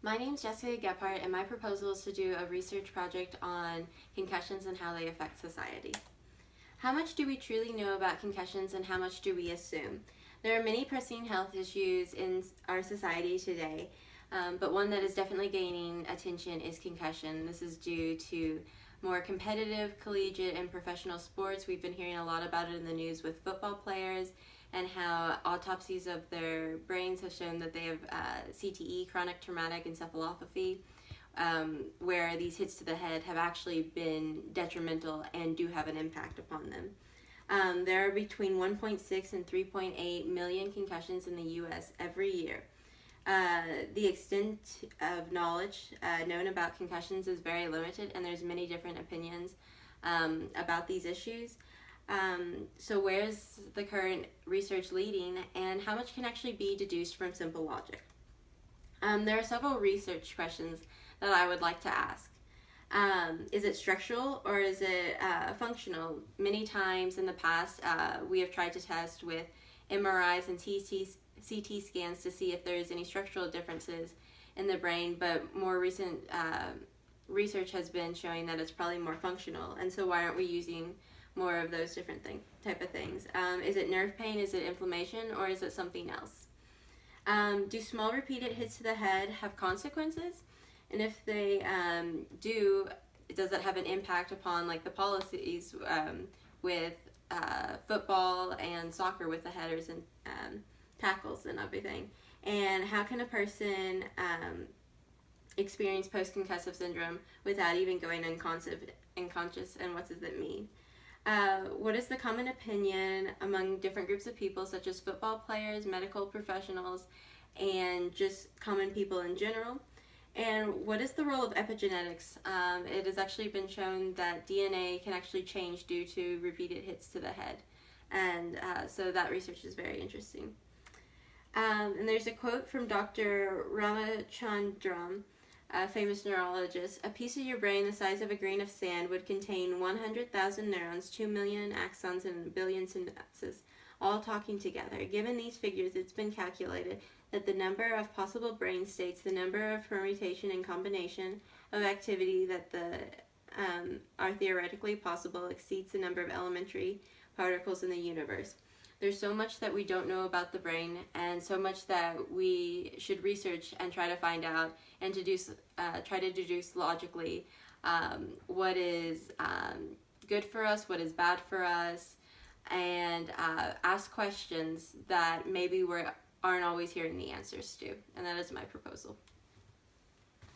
My name is Jessica Gephardt, and my proposal is to do a research project on concussions and how they affect society. How much do we truly know about concussions, and how much do we assume? There are many pressing health issues in our society today, but one that is definitely gaining attention is concussion. This is due to more competitive collegiate and professional sports. We've been hearing a lot about it in the news with football players and how autopsies of their brains have shown that they have CTE, chronic traumatic encephalopathy, where these hits to the head have actually been detrimental and do have an impact upon them. There are between 1.6 and 3.8 million concussions in the U.S. every year. The extent of knowledge known about concussions is very limited, and there's many different opinions about these issues. So where's the current research leading, and how much can actually be deduced from simple logic? There are several research questions that I would like to ask. Is it structural or is it functional? Many times in the past, we have tried to test with MRIs and CT scans to see if there's any structural differences in the brain, but more recent research has been showing that it's probably more functional. And so why aren't we using more of those different type of things? Is it nerve pain, is it inflammation, or is it something else? Do small repeated hits to the head have consequences? And if they do, does that have an impact upon like the policies with football and soccer with the headers and tackles and everything? And how can a person experience post-concussive syndrome without even going unconscious, and what does it mean? What is the common opinion among different groups of people, such as football players, medical professionals, and just common people in general? And what is the role of epigenetics? It has actually been shown that DNA can actually change due to repeated hits to the head. And so that research is very interesting. And there's a quote from Dr. Ramachandran, a famous neurologist. A piece of your brain the size of a grain of sand would contain 100,000 neurons, 2 million axons, and a billion synapses, all talking together. Given these figures, it's been calculated that the number of possible brain states, the number of permutation and combination of activity that are theoretically possible, exceeds the number of elementary particles in the universe. There's so much that we don't know about the brain, and so much that we should research and try to find out and try to deduce logically what is good for us, what is bad for us, and ask questions that maybe we aren't always hearing the answers to. And that is my proposal.